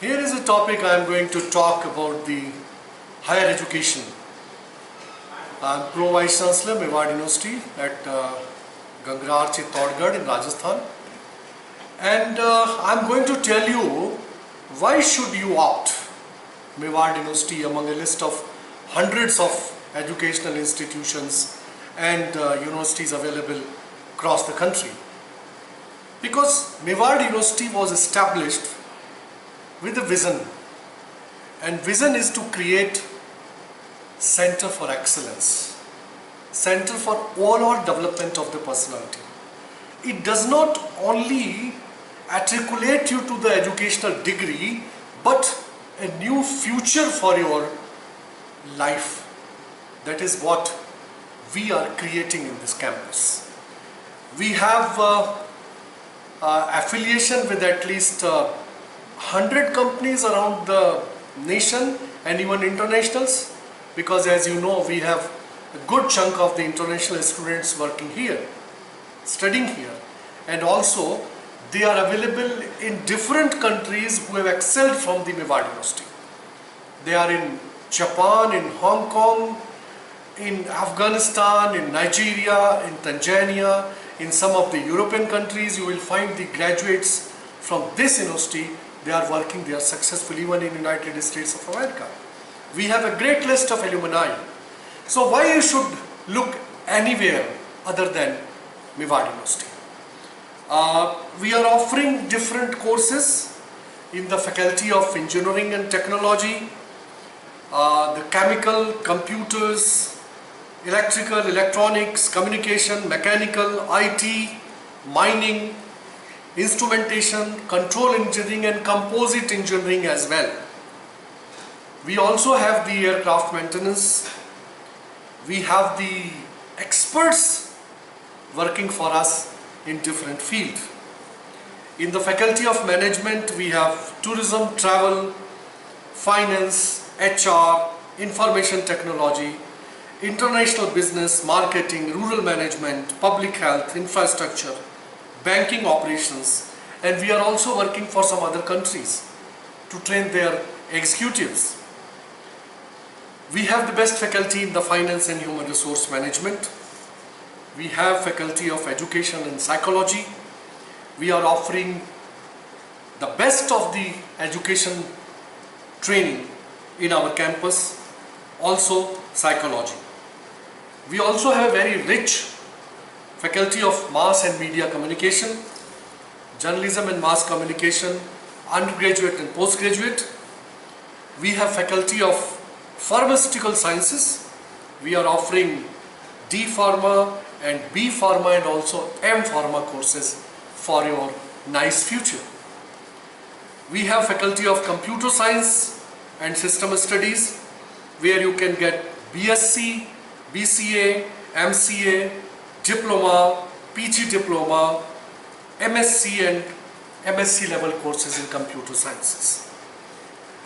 Here is a topic I am going to talk about the higher education. I am Pro Vice Chancellor, Mewar University at Gangraar Chittorgarh in Rajasthan. And I am going to tell you why should you opt Mewar University among a list of hundreds of educational institutions and universities available across the country. Because Mewar University was established with a vision, and vision is to create center for excellence, center for all-round development of the personality. It does not only articulate you to the educational degree, but a new future for your life. That is what we are creating in this campus. We have affiliation with at least 100 companies around the nation and even internationals, because as you know, we have a good chunk of the international students working here, studying here, and also they are available in different countries who have excelled from the Mewar University. They are in Japan, in Hong Kong, in Afghanistan, in Nigeria, in Tanzania, in some of the European countries. You will find the graduates from this university. They are working, they are successful even in United States of America. We have a great list of alumni. So why you should look anywhere other than Mewar University? We are offering different courses in the Faculty of Engineering and Technology, the Chemical, Computers, Electrical, Electronics, Communication, Mechanical, IT, Mining, Instrumentation, Control Engineering and Composite Engineering as well. We also have the aircraft maintenance. We have the experts working for us in different fields. In the Faculty of Management, we have Tourism, Travel, Finance, HR, Information Technology, International Business, Marketing, Rural Management, Public Health, Infrastructure, Banking Operations, and we are also working for some other countries to train their executives. We have the best faculty in the Finance and Human Resource Management. We have Faculty of Education and Psychology. We are offering the best of the education training in our campus, also psychology. We also have a very rich Faculty of Mass and Media Communication, Journalism and Mass Communication, undergraduate and postgraduate. We have Faculty of Pharmaceutical Sciences. We are offering D Pharma and B Pharma and also M Pharma courses for your nice future. We have Faculty of Computer Science and System Studies, where you can get BSc, BCA, MCA, Diploma, PG Diploma, MSc and MSc level courses in Computer Sciences.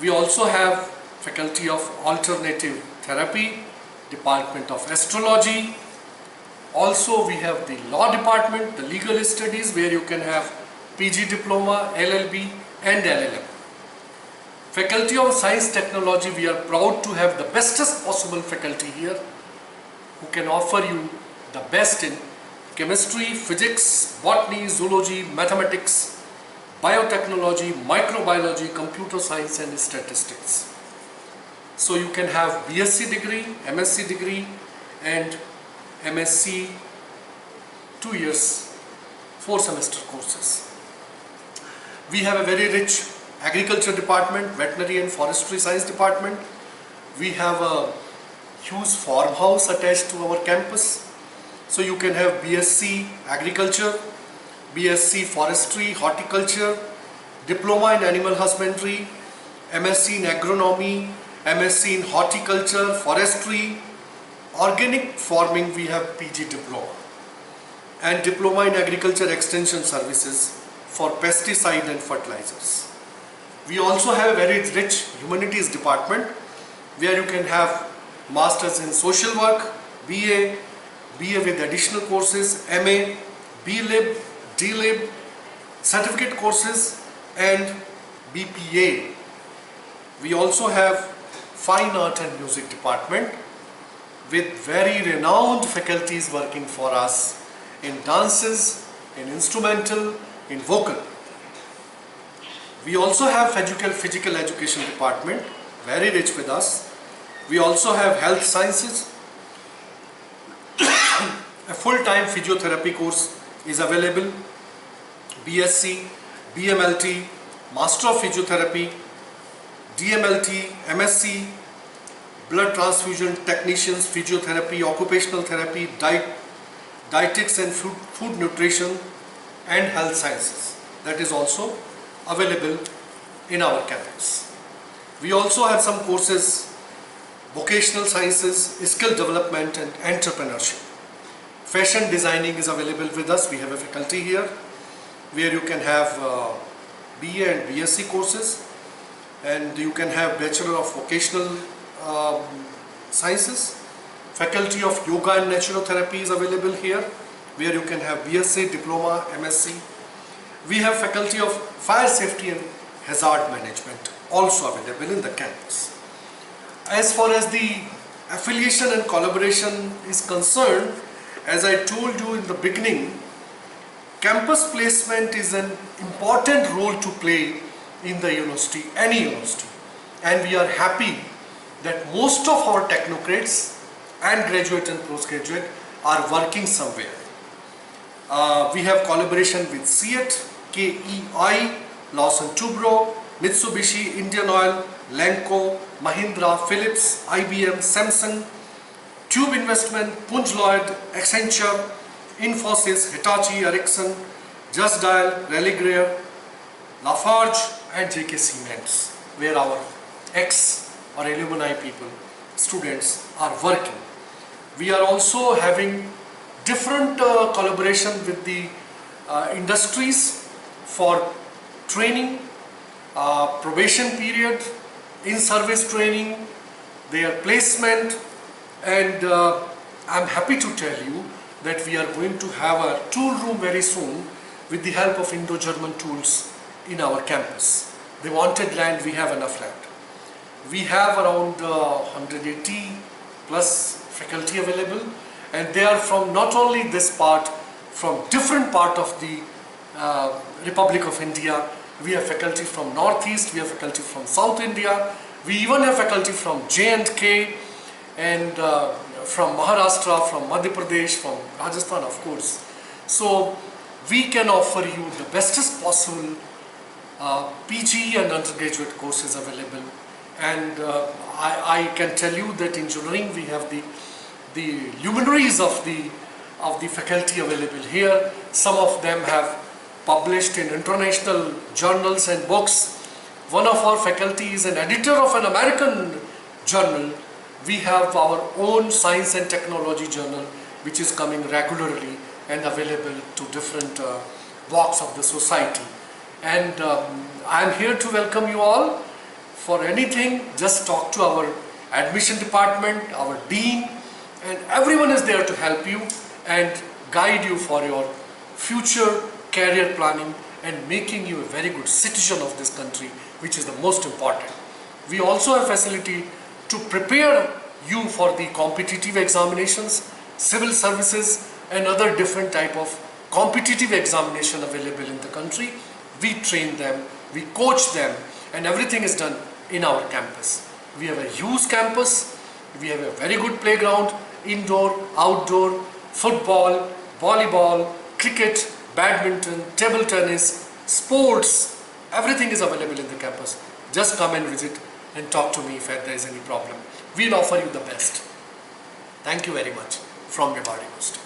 We also have Faculty of Alternative Therapy, Department of Astrology. Also we have the Law Department, the Legal Studies, where you can have PG Diploma, LLB and LLM. Faculty of Science Technology, we are proud to have the bestest possible faculty here who can offer you the best in chemistry, physics, botany, zoology, mathematics, biotechnology, microbiology, computer science and statistics. So you can have BSc degree, MSc degree and MSc 2 years, 4 semester courses. We have a very rich agriculture department, veterinary and forestry science department. We have a huge farmhouse attached to our campus. So you can have BSc Agriculture, BSc Forestry, Horticulture, Diploma in Animal Husbandry, MSc in Agronomy, MSc in Horticulture, Forestry, Organic Farming, we have PG Diploma, and Diploma in Agriculture Extension Services for pesticide and fertilizers. We also have a very rich humanities department where you can have Masters in Social Work, BA with additional courses, MA, B.Lib, D.Lib, certificate courses and BPA We also have Fine Art and Music department with very renowned faculties working for us in dances, in instrumental, in vocal. We also have physical education department, very rich with us. We also have health sciences. A full-time physiotherapy course is available. BSc, BMLT, Master of Physiotherapy, DMLT, MSc, blood transfusion technicians, physiotherapy, occupational therapy, dietetics and food nutrition, and health sciences. That is also available in our campus. We also have some courses, vocational sciences, skill development and entrepreneurship. Fashion designing is available with us. We have a faculty here where you can have BA and BSc courses, and you can have Bachelor of Vocational Sciences. Faculty of Yoga and Naturotherapy is available here, where you can have BSc, Diploma, MSc. We have Faculty of Fire Safety and Hazard Management also available in the campus. As far as the affiliation and collaboration is concerned, as I told you in the beginning, campus placement is an important role to play in the university, any university. And we are happy that most of our technocrats and graduate and postgraduate are working somewhere. We have collaboration with CEAT, KEI, Lawson Tubro, Mitsubishi, Indian Oil, Lanco, Mahindra, Philips, IBM, Samsung, Tube Investment, Punj Lloyd, Accenture, Infosys, Hitachi, Ericsson, Just Dial, Religare, Lafarge and JK Cements, where our ex or alumni people, students are working. We are also having different collaboration with the industries for training, probation period, in-service training, their placement, and I'm happy to tell you that we are going to have a tool room very soon with the help of Indo-German tools in our campus. The wanted land, we have enough land. We have around 180 plus faculty available, and they are from not only this part, from different part of the Republic of India. We have faculty from Northeast, we have faculty from South India, we even have faculty from J&K and from Maharashtra, from Madhya Pradesh, from Rajasthan, of course. So we can offer you the bestest possible PG and undergraduate courses available. And I can tell you that in engineering we have the luminaries of the faculty available here. Some of them have published in international journals and books. One of our faculty is an editor of an American journal. We have our own science and technology journal which is coming regularly and available to different walks of the society. And I am here to welcome you all. For anything, just talk to our admission department, our dean, and everyone is there to help you and guide you for your future career planning and making you a very good citizen of this country, which is the most important. We also have facility to prepare you for the competitive examinations, civil services and other different type of competitive examination available in the country. We train them, we coach them, and everything is done in our campus. We have a huge campus, we have a very good playground, indoor, outdoor, football, volleyball, cricket, badminton, table tennis, sports, everything is available in the campus. Just come and visit and talk to me if there is any problem. We'll offer you the best. Thank you very much from Mewaddi University.